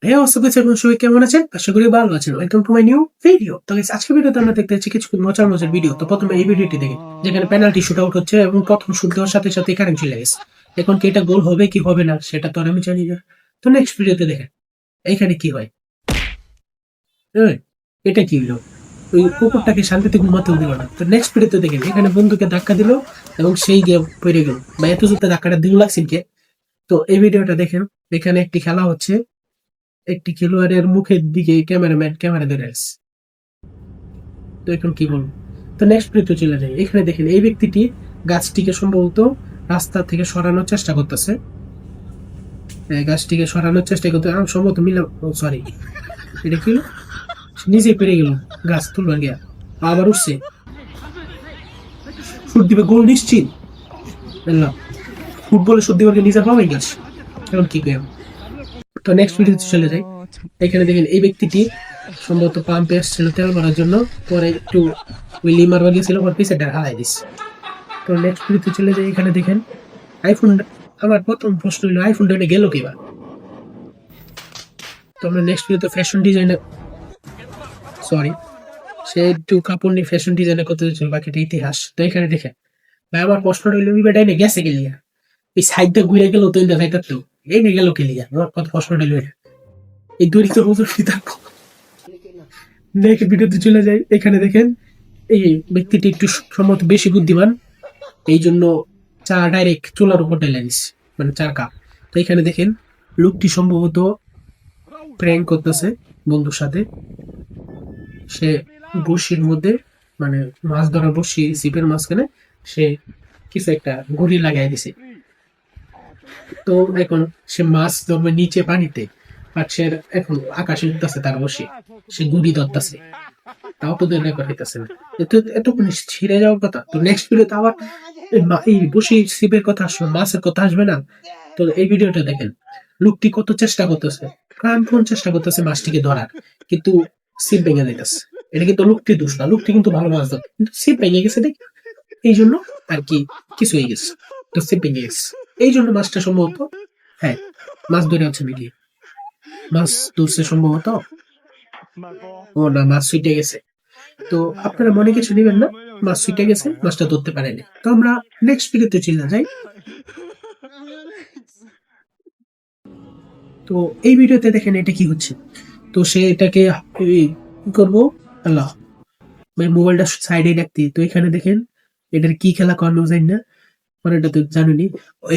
হ্যাঁ, এবং সবাই কেমন আছেন? আশা করি ভালো আছেন। Welcome to my new video. তো গাইস আজকের ভিডিওতে আমরা দেখতে যাচ্ছি কিছু মজার মজার ভিডিও। তো প্রথমে এই ভিডিওটি দেখেন যেখানে পেনাল্টি শুট আউট হচ্ছে এবং প্রথম শুট দেওয়ার সাথে সাথে কারেন্ট চলে গেছে। এখন কি এটা গোল হবে কি হবে না সেটা তো আর আমি জানি না। তো নেক্সট ভিডিওতে দেখেন এইখানে কি হয়। এই, এটা কি হলো? ওই কুকুরটাকে শান্তিতে ঘুমাতেও দিল না। তো নেক্সট ভিডিওতে দেখেন এখানে বন্ধুকে ধাক্কা দিল এবং সেই গিয়ে পড়ে গেল বা এত জোরে ধাক্কাটা দিল লাগছে কে। তো এই ভিডিওটা দেখেন এখানে একটি খেলা হচ্ছে, একটি খেলোয়াড়ের মুখের দিকে ক্যামেরাম্যান ক্যামেরা ধরে আছে। তো এখন কি বলবো? তো নেক্সট ভিডিওতে চলে যাই। এখানে দেখেন এই ব্যক্তিটি গাছটিকে সম্ভবত রাস্তা থেকে সরানোর চেষ্টা করতেছে। গাছটিকে সরানোর চেষ্টা করতে সম্ভবত সরি, এটা কি হলো? সে নিজে পেরে গেল গাছ তুলবার গিয়া, আবার উঠছে, শুট দিবে, গোল নিশ্চিত। বুঝলাম, ফুটবলে শুট দিবার গিয়ে নিজের পাওয়াই গাছ। এখন কি করি? তো নেক্সট ভিডিওতে চলে যাই। এখানে দেখেন এই ব্যক্তিটি সম্ভবত পাম্পে এসেছিল তেল ভরার জন্য, পরে একটু ওই লিমার গিয়েছিল, পর পিসেটা হারাই দিস। তো নেক্সট ভিডিওতে চলে যাই। এখানে দেখেন আইফোন, আমার প্রথম প্রশ্ন হলো আইফোনটা এনে গেল কিবা। তো আমরা নেক্সট ভিডিওতে ফ্যাশন ডিজাইনার, সরি, সে একটু কাপড় নিয়ে ফ্যাশন ডিজাইনার করতে চাইছিল, বাকিটা ইতিহাস। তো এখানে দেখেন ভাই আমার প্রশ্নটা হইলো বিবাটা এনে গেছে গেলিয়া, এই সাইডটা ঘুরে গেল তো ইন্দা সাইডটা তো এনে গেল গেলিয়া, আমার কত প্রশ্নটা হইলো এটা। এই দরিদ্র হুজুর কি থাকবো। নেক্সট ভিডিওতে চলে যাই। এখানে দেখেন এই ব্যক্তিটি একটু সম্ভবত বেশি বুদ্ধিমান, এই জন্য চা ডাইরেক্ট চুলার উপর ঢেলে দিচ্ছে, মানে চার কাপ। তো এখানে দেখেন লোকটি সম্ভবত প্র্যাঙ্ক করতেছে বন্ধুর সাথে। সে বড়শির মধ্যে, মানে মাছ ধরার বড়শি ছিপের মাঝখানে সে কিছু একটা ঘুড়ি লাগাই দিছে। তো এখন সে মাছ ধরবে নিচে পানিতে, আর সে এখন আকাশে উঠতেছে তার বসে, সে গুড়ি ধরতেছে, তাও তো রেকর্ড হইতেছে না। এতক্ষণ ছিঁড়ে যাওয়ার কথা। তো নেক্সট ভিডিওতে আবার এই বসে ছিপের কথা আসবে, মাছের কথা আসবে না। তো এই ভিডিওটা দেখেন লোকটি কত চেষ্টা করতেছে, প্রাণপণ চেষ্টা করতেছে মাছটিকে ধরার, কিন্তু ছিপ ভেঙে যাইতেছে। এটা কিন্তু লোকটির দোষ না, লোকটি কিন্তু ভালো মাছ ধরে, কিন্তু ছিপ ভেঙে গেছে দেখ, এই জন্য আর কি কিছু হয়ে গেছে। তো ছিপ ভেঙে গেছে এই জন্য মাছটা সম্ভবত, হ্যাঁ, মাছ ধরে আছে নাকি, মাছ ধরছে সম্ভবত। ও না, মাছ ছুটে গেছে। তো আপনারা মনে কিছু নেবেন না, মাছ ছুটে গেছে, মাছটা ধরতে পারেনি। তো আমরা নেক্সট ভিডিওতে চলে যাই। তো এই ভিডিওতে দেখেন এটা কি হচ্ছে। তো সে এটাকে কি করবো, আল্লাহ, মোবাইলটা সাইডে রাখতে। তো এখানে দেখেন এটার কি খেলা করানো যায় না, মানে এটা তো জানুনি।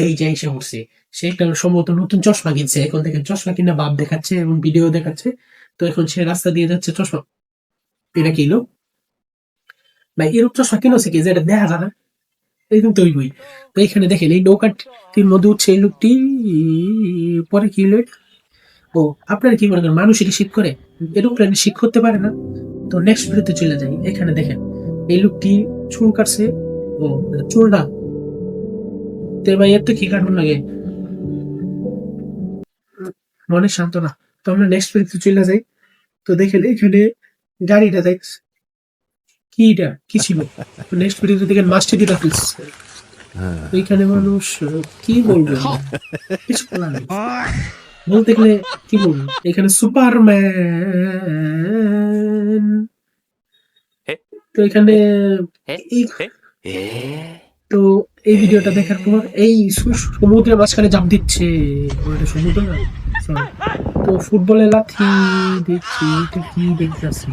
এই যে এসে উঠছে, সে একটা সম্ভবত নতুন চশমা কিনছে, এখন দেখেন চশমা কিনা ভাব দেখাচ্ছে এবং ভিডিও দেখাচ্ছে। তো এখন সে রাস্তা দিয়ে যাচ্ছে চশমা, এটা কি লোক ভাই, এরকম চশমা কিনেছে কি যেটা দেখা যায় না, এরকম তো বই। তো এখানে দেখেন এই নৌকাটির মধ্যে উঠছে এই লোকটি, পরে কি হলো এটা? ও, আপনারা কি মনে করেন মানুষ এটি শীত করে, এরোপ্লেনে শীত করতে পারে না? তো নেক্সট ভিডিওতে চলে যাই। এখানে দেখেন এই লোকটি চুল কাটছে। ও, চুল না, তো ভাই এর তো কি কাটুন লাগে, মনে শান্ত না। তো আমরা নেক্সট ভিডিওতে চলে যাই। তো দেখেন এখানে গাড়িটা যাই, কি এটা কি ছিল। তো নেক্সট ভিডিওতে দেখেন মাছটি দিটা ফেলছে। তো এখানে মানুষ কি বলবে, কিছু বলার নেই। বলতে গেলে কি বলবো, এখানে সুপারম্যান। তো এখানে এই, তো এই ভিডিওটা দেখার পর এই সমুদ্রের মাঝখানে জাম্প দিচ্ছে। ও, এটা সমুদ্র না, সরি। তো ফুটবলে লাথি দিচ্ছি, এটা কি দেখতেছি।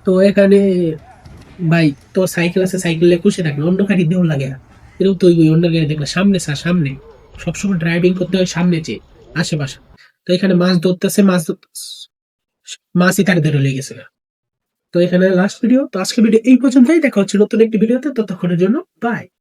তো এখানে ভাই তোর সাইকেল আছে, সাইকেলে খুশি থাকবে, অন্য গাড়ি দেও লাগে না। এরকম তো ওই অন্য গাড়ি দেখলে সামনে স্যার, সামনে সবসময় ড্রাইভিং করতে হয় সামনে চেয়ে আশেপাশে। তো এখানে মাছ ধরতেছে, মাছই তার ধরে লেগে গেছে। তো এখানে লাস্ট ভিডিও। তো আজকে ভিডিও এই পর্যন্তই, দেখা হচ্ছে নতুন একটি ভিডিওতে, ততক্ষণের জন্য বাই।